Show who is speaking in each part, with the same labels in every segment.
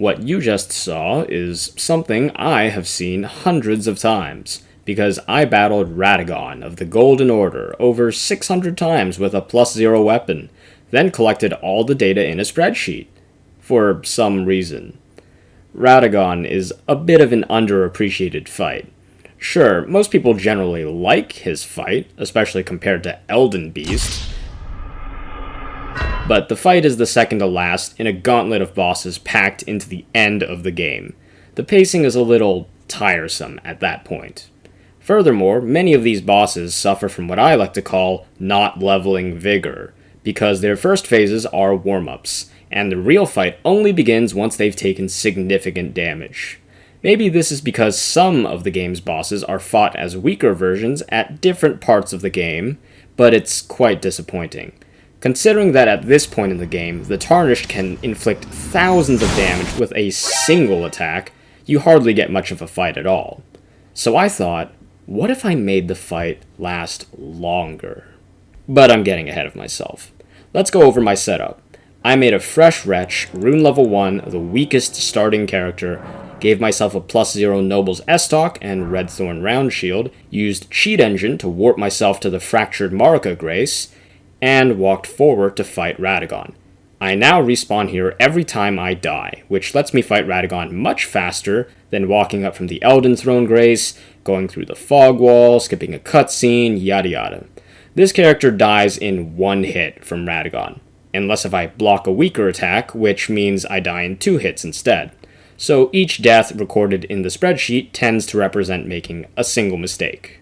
Speaker 1: What you just saw is something I have seen hundreds of times, because I battled Radagon of the Golden Order over 600 times with a +0 weapon, then collected all the data in a spreadsheet. For some reason. Radagon is a bit of an underappreciated fight. Sure, most people generally like his fight, especially compared to Elden Beast, but the fight is the second to last in a gauntlet of bosses packed into the end of the game. The pacing is a little tiresome at that point. Furthermore, many of these bosses suffer from what I like to call not leveling vigor, because their first phases are warm-ups, and the real fight only begins once they've taken significant damage. Maybe this is because some of the game's bosses are fought as weaker versions at different parts of the game, but it's quite disappointing. Considering that at this point in the game, the Tarnished can inflict thousands of damage with a single attack, you hardly get much of a fight at all. So I thought, what if I made the fight last longer? But I'm getting ahead of myself. Let's go over my setup. I made a fresh Wretch, Rune level 1, the weakest starting character, gave myself a +0 Noble's S-Talk and Red Thorn Round Shield, used Cheat Engine to warp myself to the Fractured Marika Grace, and walked forward to fight Radagon. I now respawn here every time I die, which lets me fight Radagon much faster than walking up from the Elden Throne Grace, going through the Fog Wall, skipping a cutscene, yada yada. This character dies in one hit from Radagon, unless if I block a weaker attack, which means I die in 2 hits instead. So each death recorded in the spreadsheet tends to represent making a single mistake.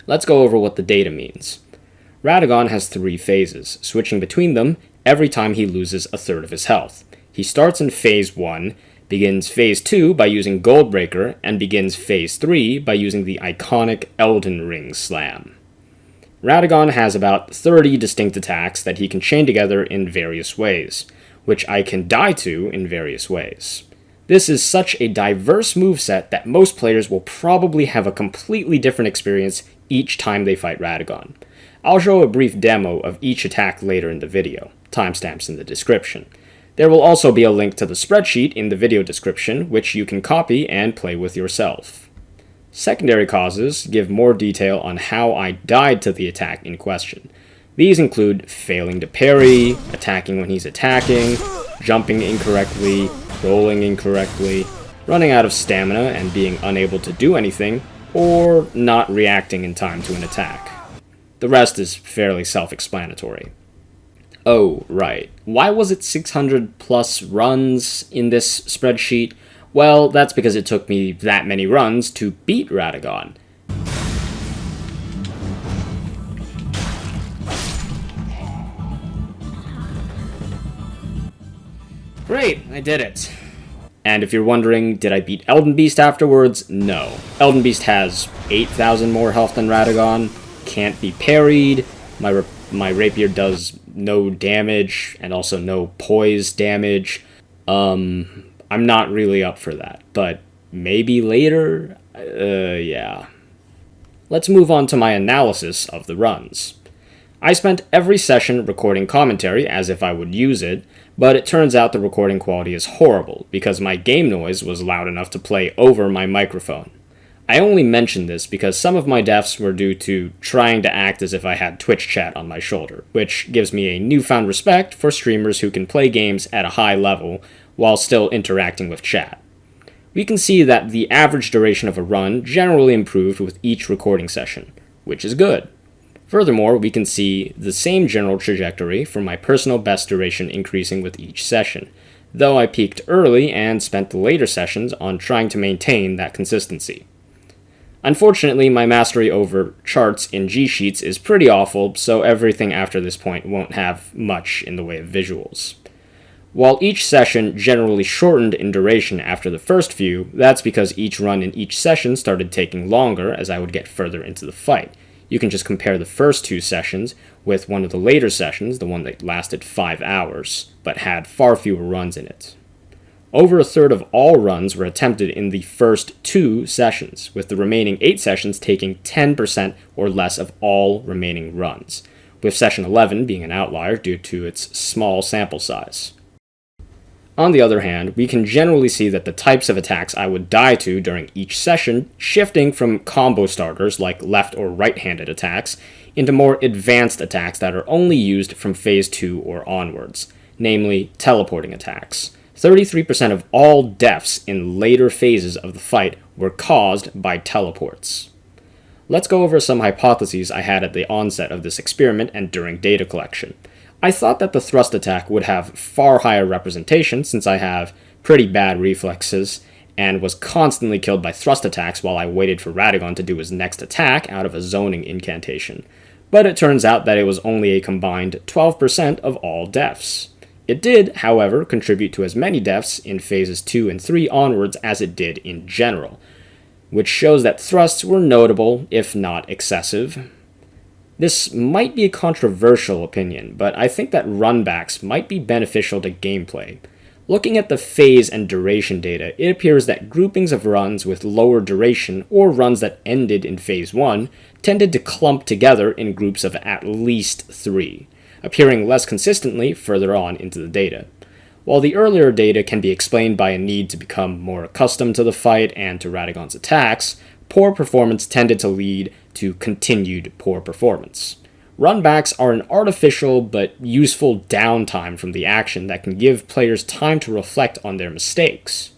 Speaker 1: Let's go over what the data means. Radagon has 3 phases, switching between them every time he loses a third of his health. He starts in Phase 1, begins Phase 2 by using Goldbreaker, and begins Phase 3 by using the iconic Elden Ring Slam. Radagon has about 30 distinct attacks that he can chain together in various ways, which I can die to in various ways. This is such a diverse moveset that most players will probably have a completely different experience each time they fight Radagon. I'll show a brief demo of each attack later in the video, timestamps in the description. There will also be a link to the spreadsheet in the video description, which you can copy and play with yourself. Secondary causes give more detail on how I died to the attack in question. These include failing to parry, attacking when he's attacking, jumping incorrectly, rolling incorrectly, running out of stamina and being unable to do anything, or not reacting in time to an attack. The rest is fairly self-explanatory. Oh, right. Why was it 600 plus runs in this spreadsheet? Well, that's because it took me that many runs to beat Radagon. Great, I did it. And if you're wondering, did I beat Elden Beast afterwards? No. Elden Beast has 8,000 more health than Radagon, can't be parried, my rapier does no damage, and also no poise damage. I'm not really up for that, but maybe later? Yeah. Let's move on to my analysis of the runs. I spent every session recording commentary as if I would use it, but it turns out the recording quality is horrible because my game noise was loud enough to play over my microphone. I only mention this because some of my deaths were due to trying to act as if I had Twitch chat on my shoulder, which gives me a newfound respect for streamers who can play games at a high level while still interacting with chat. We can see that the average duration of a run generally improved with each recording session, which is good. Furthermore, we can see the same general trajectory for my personal best duration increasing with each session, though I peaked early and spent the later sessions on trying to maintain that consistency. Unfortunately, my mastery over charts in G-Sheets is pretty awful, so everything after this point won't have much in the way of visuals. While each session generally shortened in duration after the first few, that's because each run in each session started taking longer as I would get further into the fight. You can just compare the first 2 sessions with one of the later sessions, the one that lasted 5 hours, but had far fewer runs in it. Over a third of all runs were attempted in the first 2 sessions, with the remaining 8 sessions taking 10% or less of all remaining runs, with session 11 being an outlier due to its small sample size. On the other hand, we can generally see that the types of attacks I would die to during each session shifting from combo starters like left or right-handed attacks into more advanced attacks that are only used from phase 2 or onwards, namely teleporting attacks. 33% of all deaths in later phases of the fight were caused by teleports. Let's go over some hypotheses I had at the onset of this experiment and during data collection. I thought that the thrust attack would have far higher representation since I have pretty bad reflexes and was constantly killed by thrust attacks while I waited for Radagon to do his next attack out of a zoning incantation. But it turns out that it was only a combined 12% of all deaths. It did, however, contribute to as many deaths in phases 2 and 3 onwards as it did in general, which shows that thrusts were notable, if not excessive. This might be a controversial opinion, but I think that runbacks might be beneficial to gameplay. Looking at the phase and duration data, it appears that groupings of runs with lower duration or runs that ended in phase 1 tended to clump together in groups of at least 3, appearing less consistently further on into the data. While the earlier data can be explained by a need to become more accustomed to the fight and to Radagon's attacks, poor performance tended to lead to continued poor performance. Runbacks are an artificial but useful downtime from the action that can give players time to reflect on their mistakes.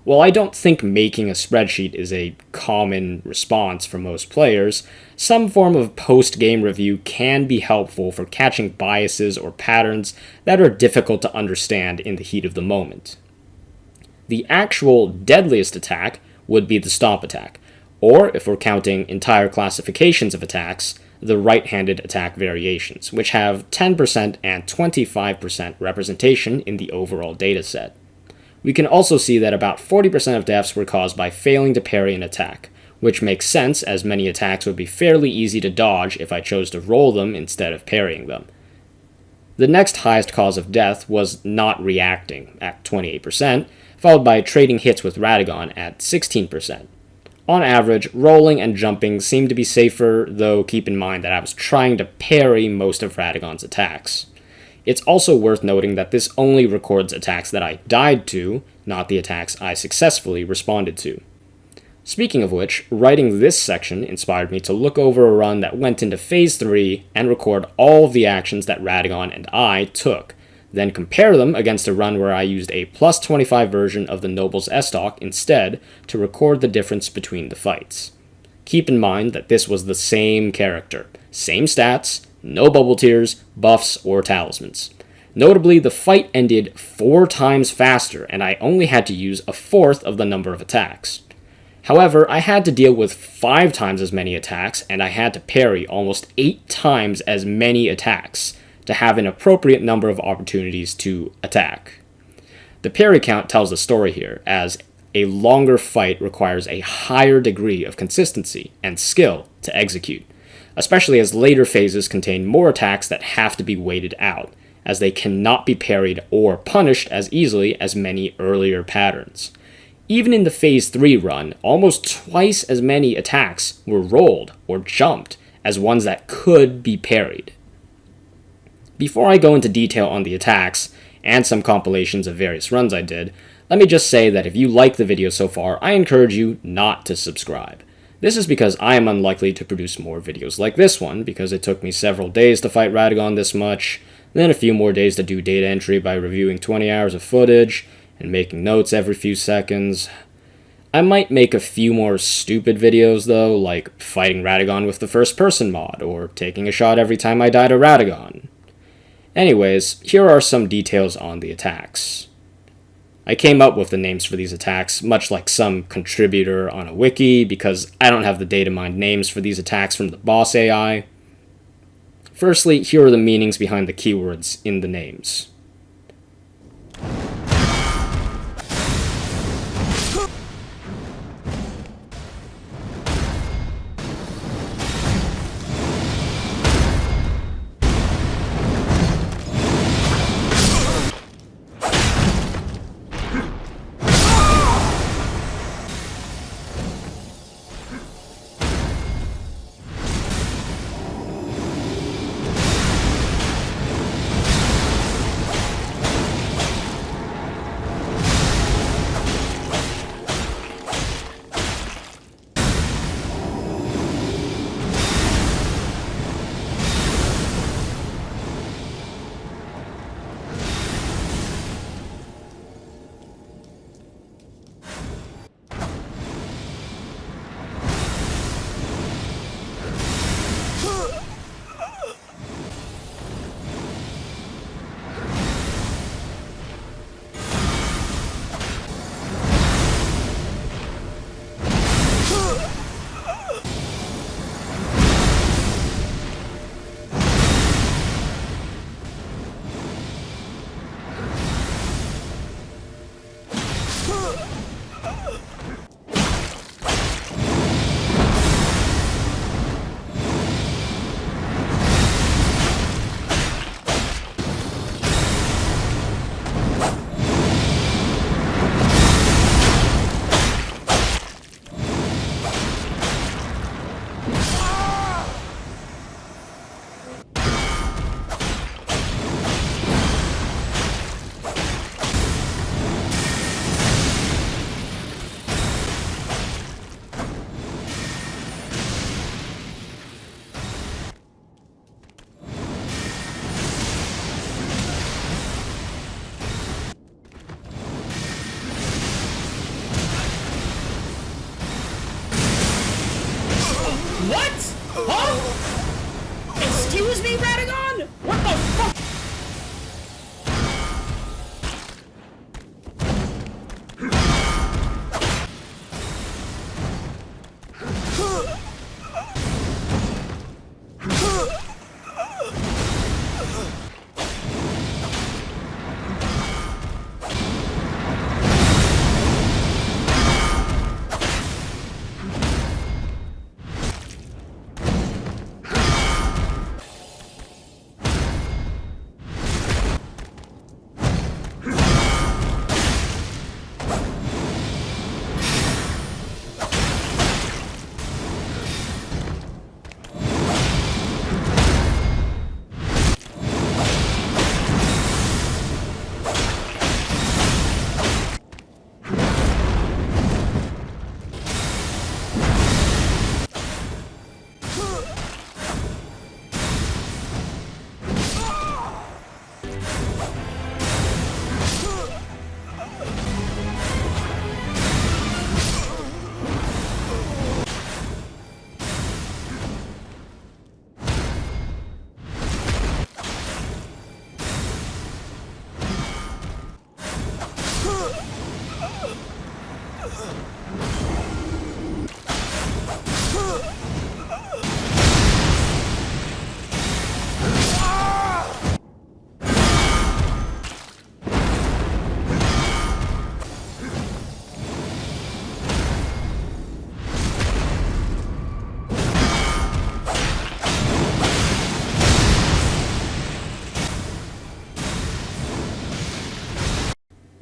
Speaker 1: While I don't think making a spreadsheet is a common response for most players, some form of post-game review can be helpful for catching biases or patterns that are difficult to understand in the heat of the moment. The actual deadliest attack would be the Stomp attack, or if we're counting entire classifications of attacks, the right-handed attack variations, which have 10% and 25% representation in the overall dataset. We can also see that about 40% of deaths were caused by failing to parry an attack, which makes sense as many attacks would be fairly easy to dodge if I chose to roll them instead of parrying them. The next highest cause of death was not reacting at 28%, followed by trading hits with Radagon at 16%. On average, rolling and jumping seemed to be safer, though keep in mind that I was trying to parry most of Radagon's attacks. It's also worth noting that this only records attacks that I died to, not the attacks I successfully responded to. Speaking of which, writing this section inspired me to look over a run that went into Phase 3 and record all of the actions that Radagon and I took, then compare them against a run where I used a plus 25 version of the Noble's S-Stock instead to record the difference between the fights. Keep in mind that this was the same character, same stats, no bubble tears, buffs, or talismans. Notably, the fight ended 4 times faster, and I only had to use a fourth of the number of attacks. However, I had to deal with 5 times as many attacks, and I had to parry almost 8 times as many attacks to have an appropriate number of opportunities to attack. The parry count tells the story here, as a longer fight requires a higher degree of consistency and skill to execute, especially as later phases contain more attacks that have to be waited out, as they cannot be parried or punished as easily as many earlier patterns. Even in the Phase 3 run, almost twice as many attacks were rolled or jumped as ones that could be parried. Before I go into detail on the attacks, and some compilations of various runs I did, let me just say that if you like the video so far, I encourage you not to subscribe. This is because I am unlikely to produce more videos like this one, because it took me several days to fight Radagon this much, then a few more days to do data entry by reviewing 20 hours of footage, and making notes every few seconds. I might make a few more stupid videos though, like fighting Radagon with the first person mod, or taking a shot every time I die to Radagon. Anyways, here are some details on the attacks. I came up with the names for these attacks, much like some contributor on a wiki, because I don't have the data mined names for these attacks from the boss AI. Firstly, here are the meanings behind the keywords in the names. Excuse me, Radagon? What the fuck?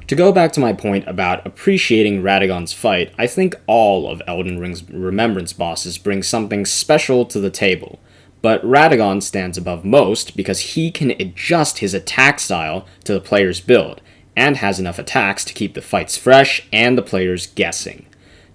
Speaker 1: To go back to my point about appreciating Radagon's fight, I think all of Elden Ring's Remembrance bosses bring something special to the table, but Radagon stands above most because he can adjust his attack style to the player's build, and has enough attacks to keep the fights fresh and the players guessing.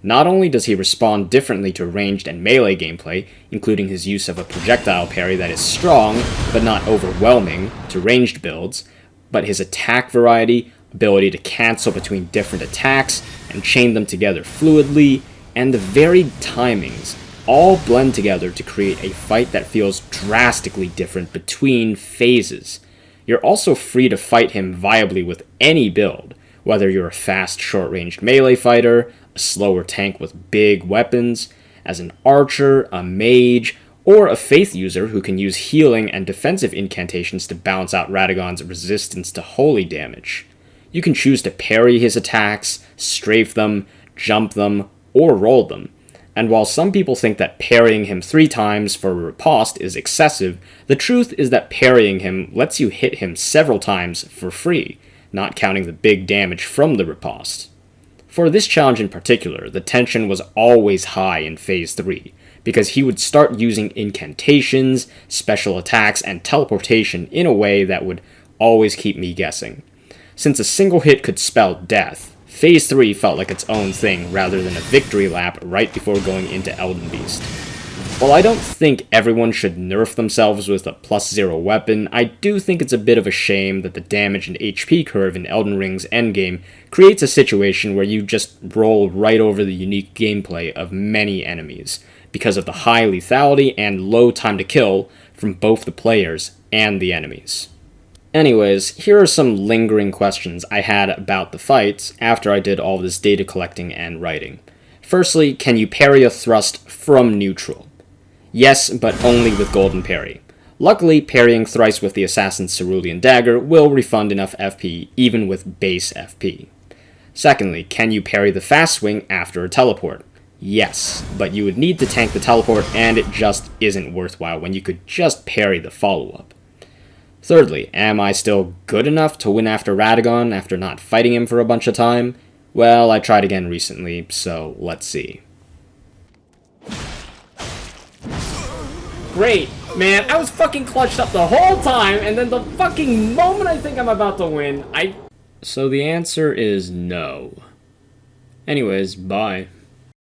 Speaker 1: Not only does he respond differently to ranged and melee gameplay, including his use of a projectile parry that is strong, but not overwhelming, to ranged builds, but his attack variety, ability to cancel between different attacks and chain them together fluidly, and the varied timings all blend together to create a fight that feels drastically different between phases. You're also free to fight him viably with any build, whether you're a fast short-ranged melee fighter, a slower tank with big weapons, as an archer, a mage, or a faith user who can use healing and defensive incantations to balance out Radagon's resistance to holy damage. You can choose to parry his attacks, strafe them, jump them, or roll them. And while some people think that parrying him 3 times for a riposte is excessive, the truth is that parrying him lets you hit him several times for free, not counting the big damage from the riposte. For this challenge in particular, the tension was always high in Phase 3, because he would start using incantations, special attacks, and teleportation in a way that would always keep me guessing. Since a single hit could spell death, Phase 3 felt like its own thing rather than a victory lap right before going into Elden Beast. While I don't think everyone should nerf themselves with a +0 weapon, I do think it's a bit of a shame that the damage and HP curve in Elden Ring's endgame creates a situation where you just roll right over the unique gameplay of many enemies, because of the high lethality and low time to kill from both the players and the enemies. Anyways, here are some lingering questions I had about the fights after I did all this data collecting and writing. Firstly, can you parry a thrust from neutral? Yes, but only with golden parry. Luckily, parrying thrice with the Assassin's Cerulean Dagger will refund enough FP even with base FP. Secondly, can you parry the fast swing after a teleport? Yes, but you would need to tank the teleport and it just isn't worthwhile when you could just parry the follow-up. Thirdly, am I still good enough to win after Radagon after not fighting him for a bunch of time? Well, I tried again recently, so let's see. Great, man, I was fucking clutched up the whole time, and then the fucking moment I think I'm about to win, So the answer is no. Anyways, bye.